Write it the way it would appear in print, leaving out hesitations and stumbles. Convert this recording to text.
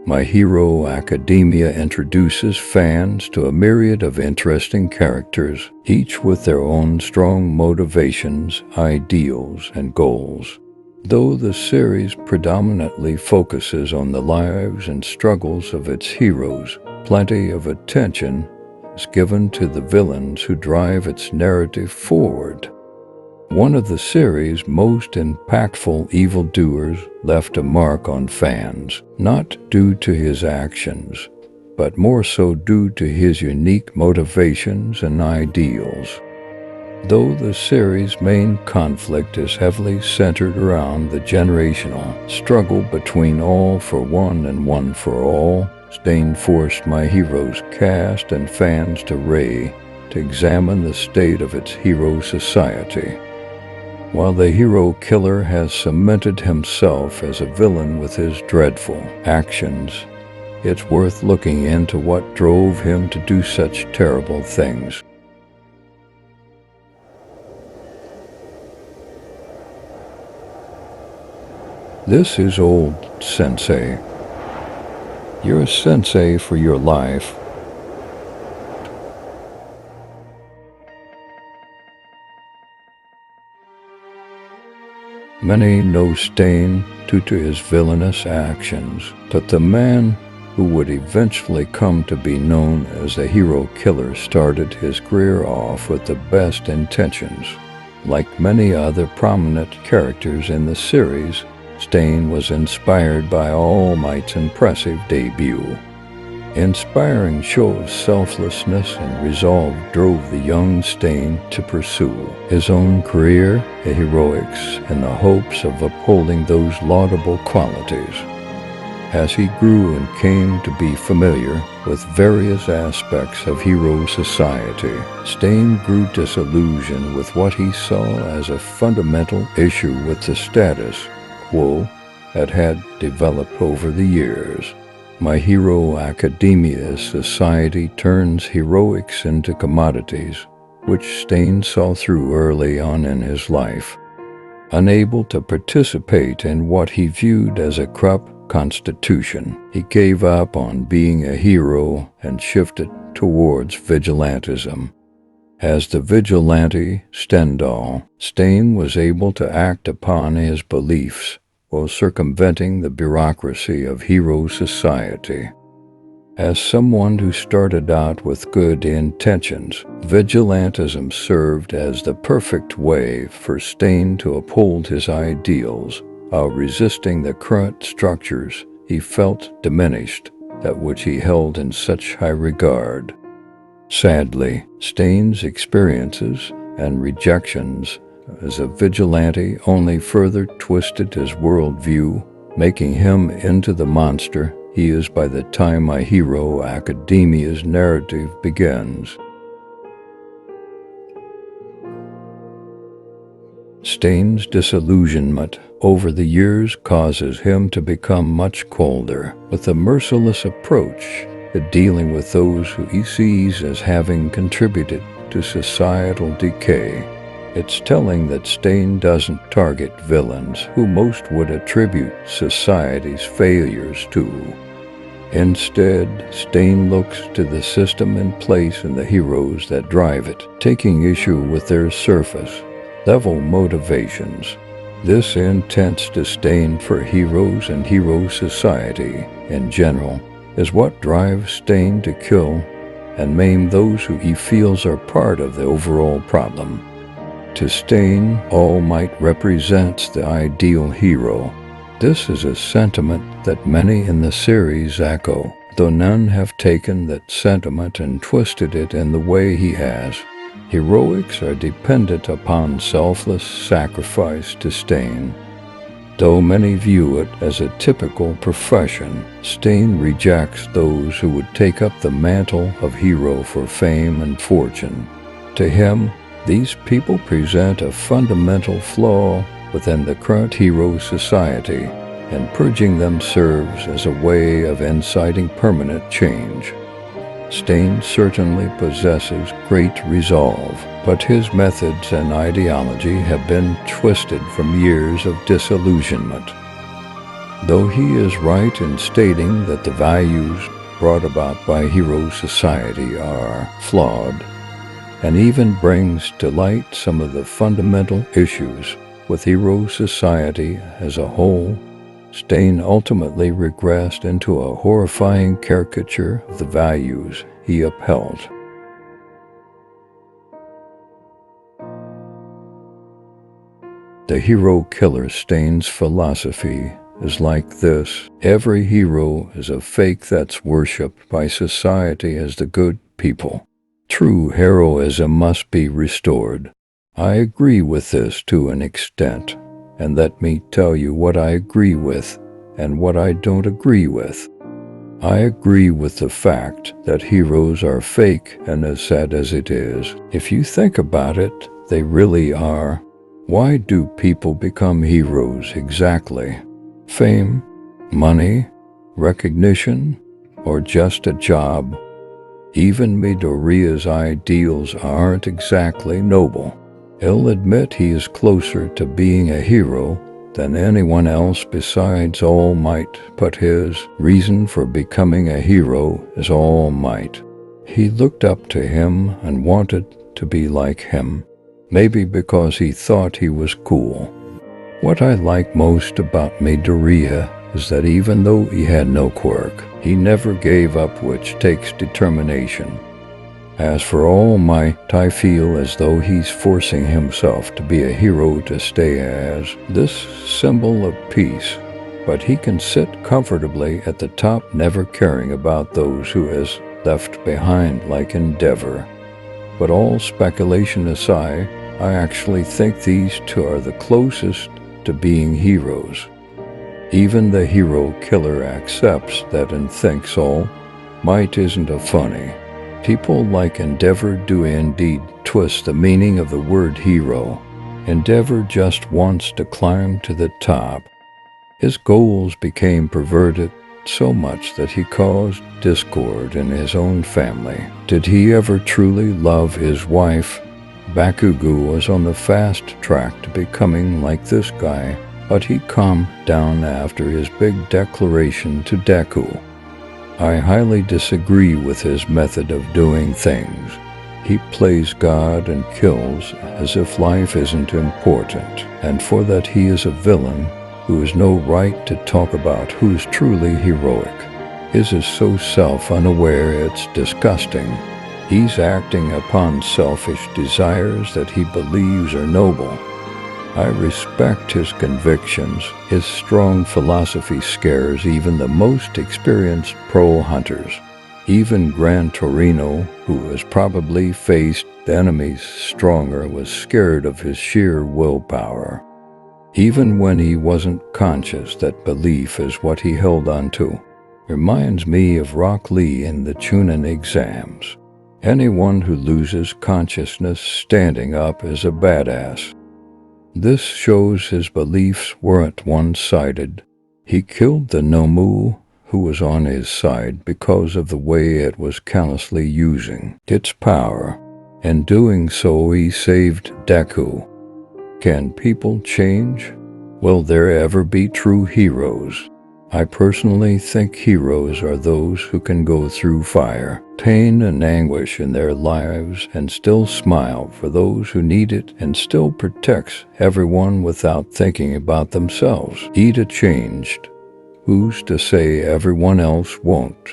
My Hero Academia introduces fans to a myriad of interesting characters, each with their own strong motivations, ideals, and goals. Though the series predominantly focuses on the lives and struggles of its heroes, plenty of attention is given to the villains who drive its narrative forward. One of the series' most impactful evildoers left a mark on fans, not due to his actions, but more so due to his unique motivations and ideals. Though the series' main conflict is heavily centered around the generational struggle between all for one and one for all, Disdain forced My Hero's cast and fans to examine the state of its hero society. While the hero killer has cemented himself as a villain with his dreadful actions, it's worth looking into what drove him to do such terrible things. This is old sensei. You're a sensei for your life. Many know Disdain due to his villainous actions, but the man who would eventually come to be known as the hero killer started his career off with the best intentions. Like many other prominent characters in the series, Disdain was inspired by All Might's impressive debut. Inspiring show of selflessness and resolve drove the young Disdain to pursue his own career, heroics, in the hopes of upholding those laudable qualities. As he grew and came to be familiar with various aspects of hero society, Disdain grew disillusioned with what he saw as a fundamental issue with the status quo that had developed over the years. My Hero Academia's society turns heroics into commodities, which Disdain saw through early on in his life. Unable to participate in what he viewed as a corrupt constitution, he gave up on being a hero and shifted towards vigilantism. As the vigilante Stendhal, Disdain was able to act upon his beliefs while circumventing the bureaucracy of hero society. As someone who started out with good intentions, vigilantism served as the perfect way for Disdain to uphold his ideals while resisting the current structures he felt diminished, that which he held in such high regard. Sadly, Disdain's experiences and rejections as a vigilante only further twisted his worldview, making him into the monster he is by the time My Hero Academia's narrative begins. Disdain's disillusionment over the years causes him to become much colder, with a merciless approach at dealing with those who he sees as having contributed to societal decay. It's telling that Disdain doesn't target villains who most would attribute society's failures to. Instead, Disdain looks to the system in place and the heroes that drive it, taking issue with their surface-level motivations. This intense disdain for heroes and hero society in general is what drives Disdain to kill and maim those who he feels are part of the overall problem. To Disdain, All Might represents the ideal hero. This is a sentiment that many in the series echo, though none have taken that sentiment and twisted it in the way he has. Heroics are dependent upon selfless sacrifice to Disdain. Though many view it as a typical profession, Disdain rejects those who would take up the mantle of hero for fame and fortune. To him, these people present a fundamental flaw within the current hero society, and purging them serves as a way of inciting permanent change. Disdain certainly possesses great resolve, but his methods and ideology have been twisted from years of disillusionment. Though he is right in stating that the values brought about by Hīrō society are flawed, and even brings to light some of the fundamental issues with Hīrō society as a whole, Stein ultimately regressed into a horrifying caricature of the values he upheld. The hero killer Stein's philosophy is like this: every hero is a fake that's worshipped by society as the good people. True heroism must be restored. I agree with this to an extent, and let me tell you what I agree with and what I don't agree with. I agree with the fact that heroes are fake, and as sad as it is, if you think about it, they really are. Why do people become heroes exactly? Fame, money, recognition, or just a job? Even Midoriya's ideals aren't exactly noble. He'll admit he is closer to being a hero than anyone else besides All Might, but his reason for becoming a hero is All Might. He looked up to him and wanted to be like him, maybe because he thought he was cool. What I like most about Midoriya is that even though he had no quirk, he never gave up, which takes determination. As for All Might, I feel as though he's forcing himself to be a hero to stay as this symbol of peace, but he can sit comfortably at the top, never caring about those who has left behind, like Endeavor. But all speculation aside, I actually think these two are the closest to being heroes. Even the hero killer accepts that and thinks All Might isn't a funny. People like Endeavor do indeed twist the meaning of the word hero. Endeavor just wants to climb to the top. His goals became perverted so much that he caused discord in his own family. Did he ever truly love his wife? Bakugo was on the fast track to becoming like this guy, but he calmed down after his big declaration to Deku. I highly disagree with his method of doing things. He plays God and kills as if life isn't important, and for that he is a villain who has no right to talk about who's truly heroic. His is so self-unaware it's disgusting. He's acting upon selfish desires that he believes are noble. I respect his convictions. His strong philosophy scares even the most experienced pro hunters. Even Gran Torino, who has probably faced enemies stronger, was scared of his sheer willpower. Even when he wasn't conscious, that belief is what he held on to. Reminds me of Rock Lee in the Chunin exams. Anyone who loses consciousness standing up is a badass. This shows his beliefs weren't one-sided. He killed the Nomu, who was on his side, because of the way it was callously using its power. In doing so, he saved Deku. Can people change? Will there ever be true heroes? I personally think heroes are those who can go through fire, pain and anguish in their lives and still smile for those who need it, and still protects everyone without thinking about themselves. Ida changed. Who's to say everyone else won't?